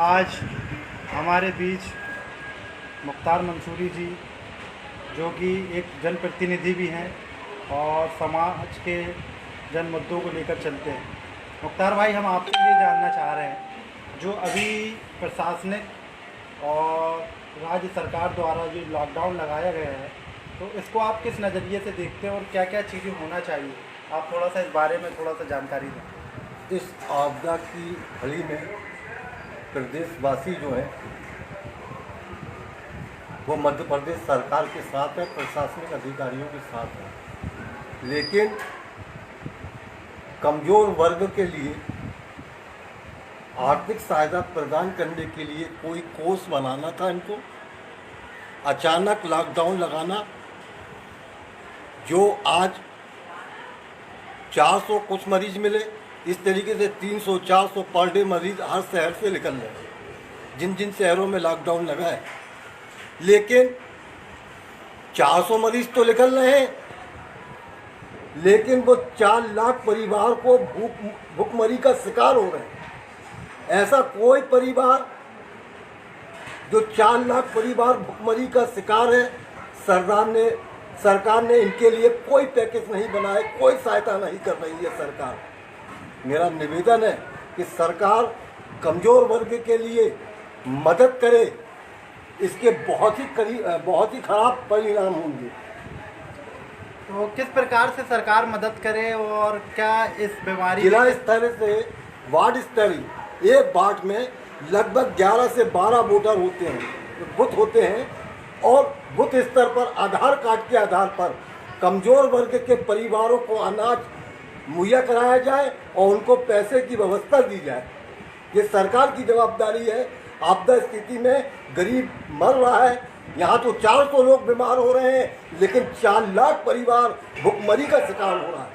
आज हमारे बीच मुख्तार मंसूरी जी, जो कि एक जनप्रतिनिधि भी हैं और समाज के जन मुद्दों को लेकर चलते हैं। मुख्तार भाई, हम आपसे ये जानना चाह रहे हैं, जो अभी प्रशासनिक और राज्य सरकार द्वारा जो लॉकडाउन लगाया गया है, तो इसको आप किस नज़रिए से देखते हैं और क्या क्या चीज़ें होना चाहिए? आप थोड़ा सा इस बारे में थोड़ा सा जानकारी दें। इस आपदा की घड़ी में प्रदेशवासी जो हैं वो मध्य प्रदेश सरकार के साथ है, प्रशासनिक अधिकारियों के साथ है, लेकिन कमज़ोर वर्ग के लिए आर्थिक सहायता प्रदान करने के लिए कोई कोष बनाना था इनको। अचानक लॉकडाउन लगाना, जो आज 400 कुछ मरीज मिले, इस तरीके से 300 400 पर डे मरीज हर शहर से निकल रहे हैं, जिन जिन शहरों में लॉकडाउन लगा है। लेकिन 400 मरीज तो निकल रहे हैं, लेकिन वो 4 लाख परिवार को भूखमरी का शिकार हो रहे हैं। ऐसा कोई परिवार जो 4 लाख परिवार भूखमरी का शिकार है, सरकार ने इनके लिए कोई पैकेज नहीं बनाया, कोई सहायता नहीं कर रही है सरकार। मेरा निवेदन है कि सरकार कमज़ोर वर्ग के लिए मदद करे, इसके बहुत ही खराब परिणाम होंगे। तो किस प्रकार से सरकार मदद करे और क्या इस बीमारी जिला स्तर से वार्ड स्तरीय एक वार्ड में लगभग 11 से 12 वोटर होते हैं, बूथ होते हैं, और बूथ स्तर पर आधार कार्ड के आधार पर कमज़ोर वर्ग के परिवारों को अनाज मुहैया कराया जाए और उनको पैसे की व्यवस्था दी जाए। ये सरकार की जवाबदारी है। आपदा स्थिति में गरीब मर रहा है, यहाँ तो 400 लोग बीमार हो रहे हैं, लेकिन 4 लाख परिवार भूखमरी का शिकार हो रहा है।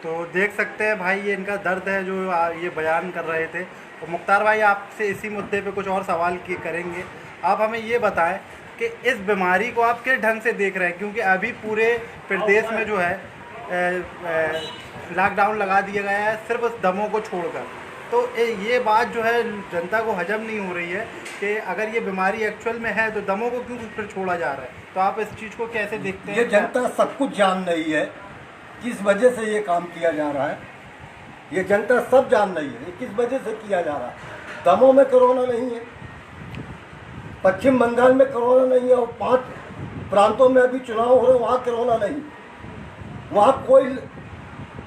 तो देख सकते हैं भाई, ये इनका दर्द है जो ये बयान कर रहे थे। तो मुख्तार भाई, आपसे इसी मुद्दे पे कुछ और सवाल करेंगे। आप हमें ये बताएं कि इस बीमारी को आप किस ढंग से देख रहे हैं, क्योंकि अभी पूरे प्रदेश में जो है लॉकडाउन लगा दिया गया है, सिर्फ उस दमों को छोड़कर। तो ये बात जो है जनता को हजम नहीं हो रही है कि अगर ये बीमारी एक्चुअल में है तो दमों को क्यों फिर छोड़ा जा रहा है। तो आप इस चीज़ को कैसे देखते हैं? ये जनता सब कुछ जान रही है किस वजह से ये काम किया जा रहा है। ये जनता सब जान रही है किस वजह से किया जा रहा है। दमों में कोरोना नहीं है, पश्चिम बंगाल में कोरोना नहीं है, और 5 प्रांतों में अभी चुनाव हो रहे, वहाँ कोरोना नहीं, वहाँ कोई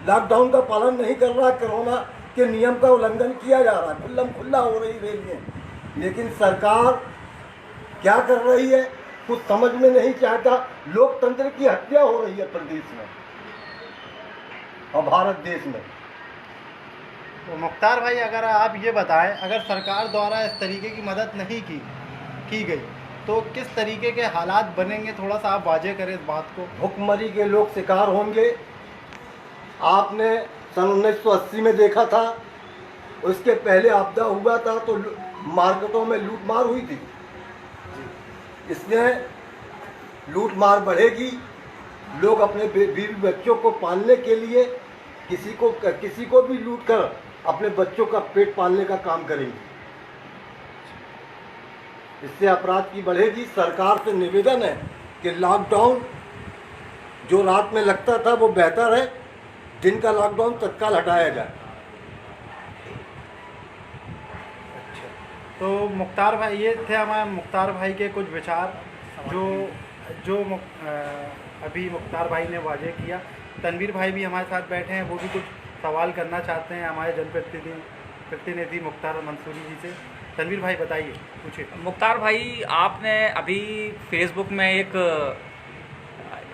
लॉकडाउन का पालन नहीं कर रहा, कोरोना के नियम का उल्लंघन किया जा रहा है, खुल्ला हो रही रैलियाँ। लेकिन सरकार क्या कर रही है कुछ समझ में नहीं चाहता। लोकतंत्र की हत्या हो रही है प्रदेश में और भारत देश में। तो मुख्तार भाई, अगर आप ये बताएं, अगर सरकार द्वारा इस तरीके की मदद नहीं की गई तो किस तरीके के हालात बनेंगे? थोड़ा सा आप वाजे करें इस बात को। भुखमरी के लोग शिकार होंगे। आपने सन 1980 में देखा था, उसके पहले आपदा हुआ था तो मार्केटों में लूटमार हुई थी। इसलिए लूटमार बढ़ेगी। लोग अपने बीवी बच्चों को पालने के लिए किसी को भी लूट कर अपने बच्चों का पेट पालने का काम करेंगे। इससे अपराध की बढ़ेगी। सरकार से निवेदन है कि लॉकडाउन जो रात में लगता था वो बेहतर है, दिन का लॉकडाउन तत्काल हटाया जाए। अच्छा, तो मुख्तार भाई, ये थे हमारे मुख्तार भाई के कुछ विचार जो अभी मुख्तार भाई ने वाजे किया। तनवीर भाई भी हमारे साथ बैठे हैं, वो भी कुछ सवाल करना चाहते हैं हमारे जनप्रतिनिधि मुख्तार मंसूरी जी से। तनवीर भाई बताइए, पूछिए। मुख्तार भाई, आपने अभी फेसबुक में एक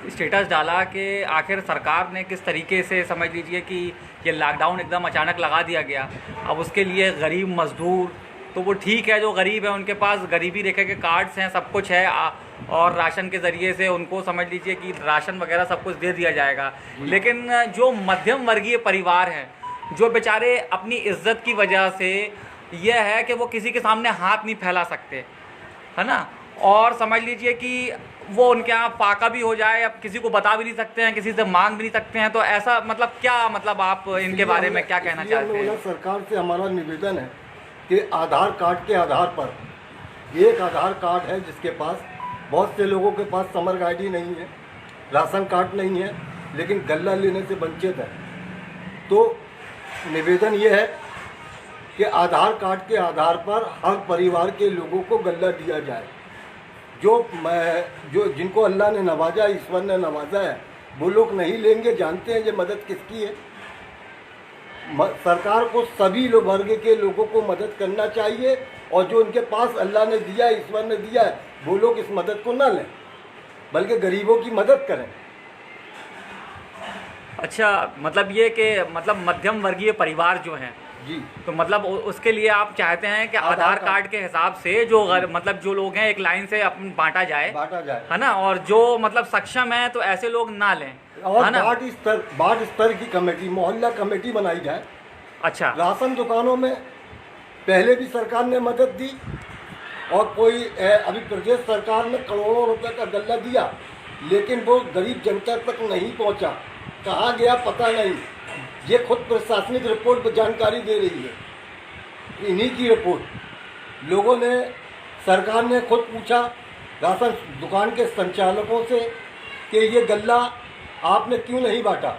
स्टेटस डाला कि आखिर सरकार ने किस तरीके से, समझ लीजिए कि ये लॉकडाउन एकदम अचानक लगा दिया गया। अब उसके लिए गरीब मजदूर, तो वो ठीक है, जो गरीब है उनके पास गरीबी रेखा के कार्ड्स हैं, सब कुछ है, और राशन के ज़रिए से उनको समझ लीजिए कि राशन वगैरह सब कुछ दे दिया जाएगा। लेकिन जो मध्यम वर्गीय परिवार हैं, जो बेचारे अपनी इज्जत की वजह से यह है कि वो किसी के सामने हाथ नहीं फैला सकते, है ना, और समझ लीजिए कि वो उनके यहाँ फाका भी हो जाए, अब किसी को बता भी नहीं सकते हैं, किसी से मांग भी नहीं सकते हैं, तो ऐसा मतलब क्या, मतलब आप इनके बारे में क्या कहना चाहते हैं? सरकार से हमारा निवेदन है कि आधार कार्ड के आधार पर, एक आधार कार्ड है जिसके पास, बहुत से लोगों के पास समग्र आईडी नहीं है, राशन कार्ड नहीं है, लेकिन गल्ला लेने से वंचित है। तो निवेदन ये है कि आधार कार्ड के आधार पर हर परिवार के लोगों को गल्ला दिया जाए। जो जिनको अल्लाह ने नवाजा, ईश्वर ने नवाजा है, वो लोग नहीं लेंगे, जानते हैं ये मदद किसकी है। सरकार को सभी वर्ग के लोगों को मदद करना चाहिए, और जो उनके पास अल्लाह ने दिया है, ईश्वर ने दिया है, वो लोग इस मदद को ना लें, बल्कि गरीबों की मदद करें। अच्छा, मतलब ये कि मतलब मध्यम वर्गीय परिवार जो हैं जी, तो मतलब उसके लिए आप चाहते हैं कि आधार कार्ड के हिसाब से जो मतलब जो लोग हैं एक लाइन से अपन बांटा जाए, है ना, और जो मतलब सक्षम है तो ऐसे लोग ना लें, और है ना। वार्ड स्तर की कमेटी, मोहल्ला कमेटी बनाई जाए। अच्छा, राशन दुकानों में पहले भी सरकार ने मदद दी, और कोई अभी प्रदेश सरकार ने करोड़ों रुपए का गल्ला दिया, लेकिन वो गरीब जनता तक नहीं पहुंचा, कहाँ गया पता नहीं। ये खुद प्रशासनिक रिपोर्ट पर जानकारी दे रही है, इन्हीं की रिपोर्ट। लोगों ने, सरकार ने खुद पूछा राशन दुकान के संचालकों से कि ये गल्ला आपने क्यों नहीं बांटा।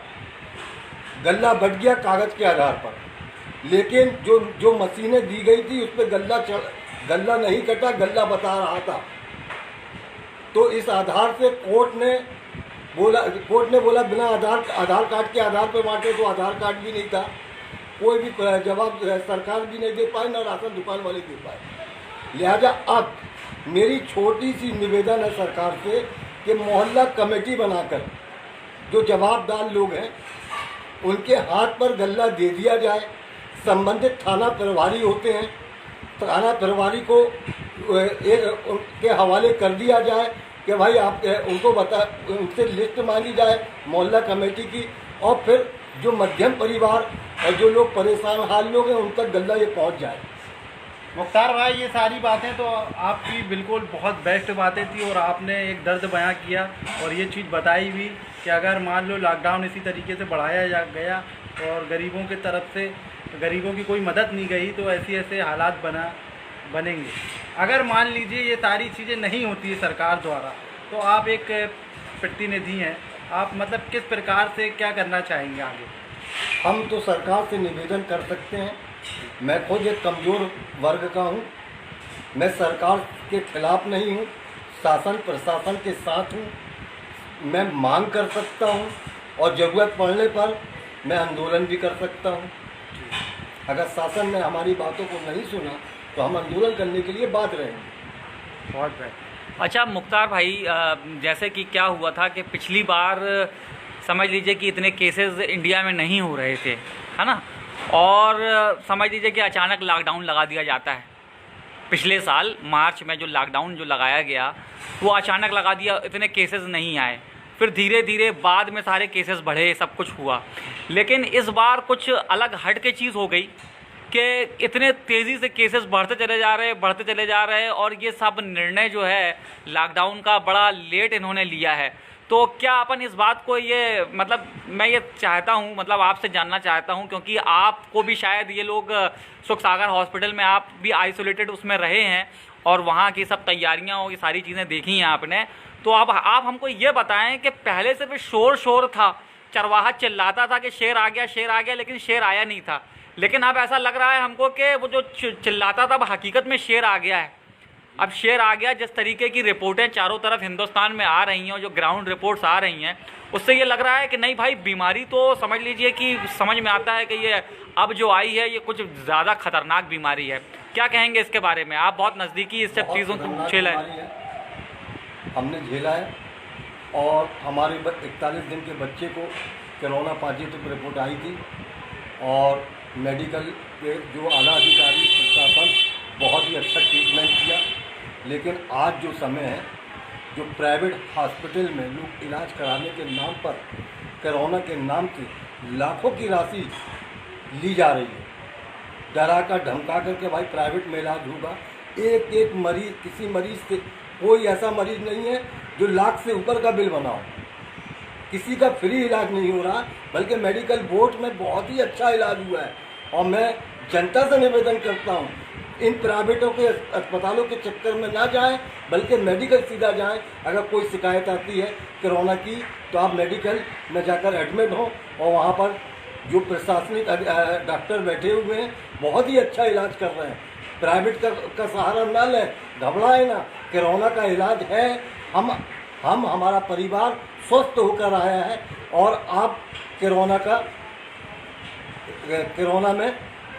गल्ला बट गया कागज़ के आधार पर, लेकिन जो मशीनें दी गई थी उस पर गल्ला नहीं कटा, गल्ला बता रहा था। तो इस आधार से कोर्ट ने बोला बिना आधार कार्ड के आधार पर बांटे, तो आधार कार्ड भी नहीं था, कोई भी जवाब सरकार भी नहीं दे पाई, ना राशन दुकान वाले दे पाए। लिहाजा अब मेरी छोटी सी निवेदन है सरकार से कि मोहल्ला कमेटी बनाकर जो जवाबदार लोग हैं उनके हाथ पर गल्ला दे दिया जाए। संबंधित थाना प्रभारी होते हैं, थाना प्रभारी को उनके हवाले कर दिया जाए कि भाई आप उनको उनसे लिस्ट मांगी जाए मोहल्ला कमेटी की, और फिर जो मध्यम परिवार और जो लोग परेशान हाल लोग हैं उन तक गल्ला ये पहुंच जाए। मुख्तार भाई, ये सारी बातें तो आपकी बिल्कुल बहुत बेस्ट बातें थी, और आपने एक दर्द बयां किया और ये चीज़ बताई भी कि अगर मान लो लॉकडाउन इसी तरीके से बढ़ाया गया और गरीबों की तरफ से गरीबों की कोई मदद नहीं गई तो ऐसे हालात बनेंगे। अगर मान लीजिए ये सारी चीज़ें नहीं होती है सरकार द्वारा, तो आप एक प्रतिनिधि हैं, आप मतलब किस प्रकार से क्या करना चाहेंगे आगे? हम तो सरकार से निवेदन कर सकते हैं, मैं खुद एक कमज़ोर वर्ग का हूँ, मैं सरकार के खिलाफ नहीं हूँ, शासन प्रशासन के साथ हूँ, मैं मांग कर सकता हूँ, और ज़रूरत पड़ने पर मैं आंदोलन भी कर सकता हूँ। अगर शासन ने हमारी बातों को नहीं सुना तो हम आंदोलन करने के लिए बात रहेंगे। बहुत बेहतर। अच्छा मुख्तार भाई, जैसे कि क्या हुआ था कि पिछली बार समझ लीजिए कि इतने केसेस इंडिया में नहीं हो रहे थे, है ना, और समझ लीजिए कि अचानक लॉकडाउन लगा दिया जाता है। पिछले साल मार्च में जो लॉकडाउन जो लगाया गया वो अचानक लगा दिया, इतने केसेस नहीं आए, फिर धीरे धीरे बाद में सारे केसेस बढ़े, सब कुछ हुआ। लेकिन इस बार कुछ अलग हट के चीज़ हो गई कि इतने तेज़ी से केसेस बढ़ते चले जा रहे हैं, और ये सब निर्णय जो है लॉकडाउन का बड़ा लेट इन्होंने लिया है। तो क्या अपन इस बात को ये मतलब मैं ये चाहता हूँ, मतलब आपसे जानना चाहता हूँ, क्योंकि आपको भी शायद ये लोग सुख सागर हॉस्पिटल में आप भी आइसोलेटेड उसमें रहे हैं और वहाँ की सब तैयारियाँ और ये सारी चीज़ें देखी हैं आपने, तो आप हमको ये बताएं कि पहले सिर्फ शोर था, चरवाहा चिल्लाता था कि शेर आ गया, लेकिन शेर आया नहीं था। लेकिन अब ऐसा लग रहा है हमको कि वो जो चिल्लाता था अब हकीकत में शेर आ गया है। अब शेर आ गया, जिस तरीके की रिपोर्टें चारों तरफ हिंदुस्तान में आ रही हैं और जो ग्राउंड रिपोर्ट्स आ रही हैं उससे ये लग रहा है कि नहीं भाई, बीमारी तो समझ लीजिए कि समझ में आता है कि ये अब जो आई है ये कुछ ज़्यादा खतरनाक बीमारी है। क्या कहेंगे इसके बारे में? आप बहुत नज़दीकी इस सब चीज़ों को झेला है। हमने झेला है, और हमारे 41 दिन के बच्चे को कोरोना पॉजिटिव रिपोर्ट आई थी, और मेडिकल के जो आला अधिकारी प्रशासन बहुत ही अच्छा ट्रीटमेंट किया। लेकिन आज जो समय है, जो प्राइवेट हॉस्पिटल में लोग इलाज कराने के नाम पर कोरोना के नाम से लाखों की राशि ली जा रही है, डरा कर धमका करके भाई प्राइवेट में इलाज होगा। एक मरीज़, किसी मरीज़ से कोई ऐसा मरीज़ नहीं है जो लाख से ऊपर का बिल बनाओ। किसी का फ्री इलाज नहीं हो रहा, बल्कि मेडिकल बोर्ड में बहुत ही अच्छा इलाज हुआ है। और मैं जनता से निवेदन करता हूँ, इन प्राइवेटों के अस्पतालों के चक्कर में ना जाएं, बल्कि मेडिकल सीधा जाएं। अगर कोई शिकायत आती है कोरोना की, तो आप मेडिकल में जाकर एडमिट हो, और वहाँ पर जो प्रशासनिक डॉक्टर बैठे हुए हैं बहुत ही अच्छा इलाज कर रहे हैं। प्राइवेट का सहारा ना लें, घबराएं ना। कोरोना का इलाज है, हम हमारा परिवार स्वस्थ होकर आया है, और आप कोरोना में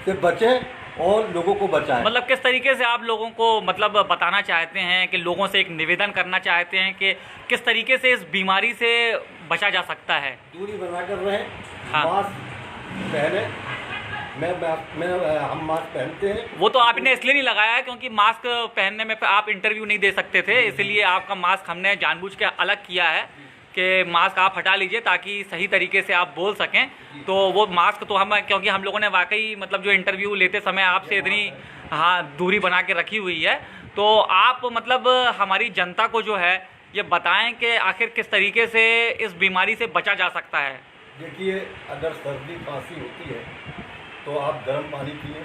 से बचें और लोगों को बचाएं। मतलब किस तरीके से आप लोगों को मतलब बताना चाहते हैं कि लोगों से एक निवेदन करना चाहते हैं कि किस तरीके से इस बीमारी से बचा जा सकता है? दूरी बनाकर रहें, हाँ। मास्क पहने, हम मास्क पहनते हैं। वो तो आपने इसलिए नहीं लगाया है क्योंकि मास्क पहनने में आप इंटरव्यू नहीं दे सकते थे, इसलिए आपका मास्क हमने जानबूझ के अलग किया है कि मास्क आप हटा लीजिए ताकि सही तरीके से आप बोल सकें। तो वो मास्क तो हम, क्योंकि हम लोगों ने वाकई मतलब जो इंटरव्यू लेते समय आपसे इतनी दूरी बना के रखी हुई है, तो आप मतलब हमारी जनता को जो है ये बताएं कि आखिर किस तरीके से इस बीमारी से बचा जा सकता है। देखिए, अगर सर्दी खांसी होती है तो आप गर्म पानी पिए,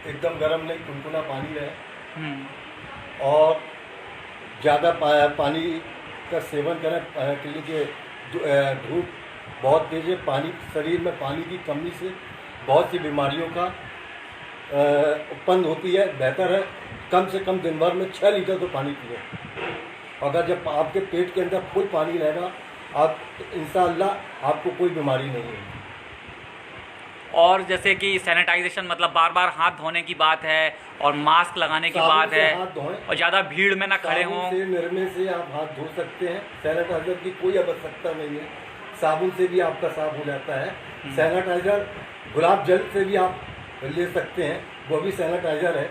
एकदम गर्म नहीं, गुनगुना पानी रहे, और ज़्यादा पानी का सेवन करें। क्योंकि धूप बहुत तेज है, पानी शरीर में पानी की कमी से बहुत सी बीमारियों का उत्पन्न होती है। बेहतर है कम से कम दिन भर में 6 लीटर तो पानी पिए। अगर जब आपके पेट के अंदर फुल पानी रहेगा, आप इंशाअल्लाह आपको कोई बीमारी नहीं होगी। और जैसे कि सैनिटाइजेशन, मतलब बार बार हाथ धोने की बात है और मास्क लगाने की बात है, और ज़्यादा भीड़ में ना खड़े हों। निर्मे से आप हाथ धो सकते हैं, सैनिटाइजर की कोई आवश्यकता नहीं है। साबुन से भी आपका साफ हो जाता है। सैनिटाइजर गुलाब जल से भी आप ले सकते हैं, वो भी सैनिटाइजर है,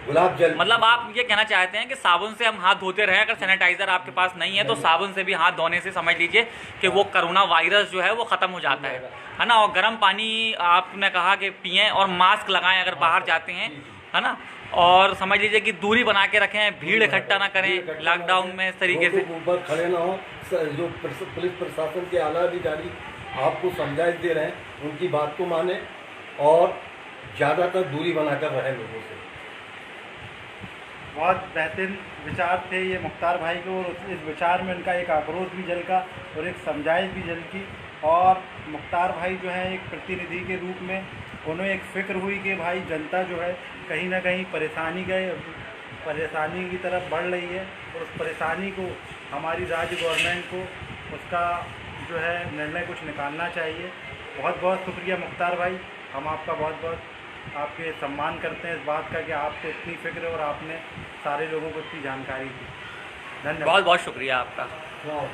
गुलाब जल। मतलब आप ये कहना चाहते हैं कि साबुन से हम हाथ धोते रहें, अगर सैनिटाइजर आपके पास नहीं है तो साबुन से भी हाथ धोने से समझ लीजिए कि वो कोरोना वायरस जो है वो ख़त्म हो जाता है ना। और गर्म पानी आपने कहा कि पिएं, और मास्क लगाएं अगर बाहर जाते हैं, है ना। और समझ लीजिए कि दूरी बना के रखें, भीड़ इकट्ठा ना करें लॉकडाउन में इस तरीके से। ऊपर खड़े ना हो। जो पुलिस प्रशासन के आला अधिकारी आपको समझाइश दे रहे हैं, उनकी बात को माने, और ज़्यादातर दूरी बनाकर रहें लोगों से। बहुत बेहतरीन विचार थे ये मुख्तार भाई को, और इस विचार में उनका एक आक्रोश भी झलका और एक समझाइश भी झलकी। और मुख्तार भाई जो है एक प्रतिनिधि के रूप में उन्हें एक फ़िक्र हुई कि भाई जनता जो है कहीं ना कहीं परेशानी की तरफ बढ़ रही है, और उस परेशानी को हमारी राज्य गवर्नमेंट को उसका जो है निर्णय कुछ निकालना चाहिए। बहुत बहुत शुक्रिया मुख्तार भाई, हम आपका बहुत बहुत आपके सम्मान करते हैं इस बात का कि आपको इतनी फिक्र है और आपने सारे लोगों को इतनी जानकारी दी। धन्यवाद। बहुत बहुत शुक्रिया आपका। वाह।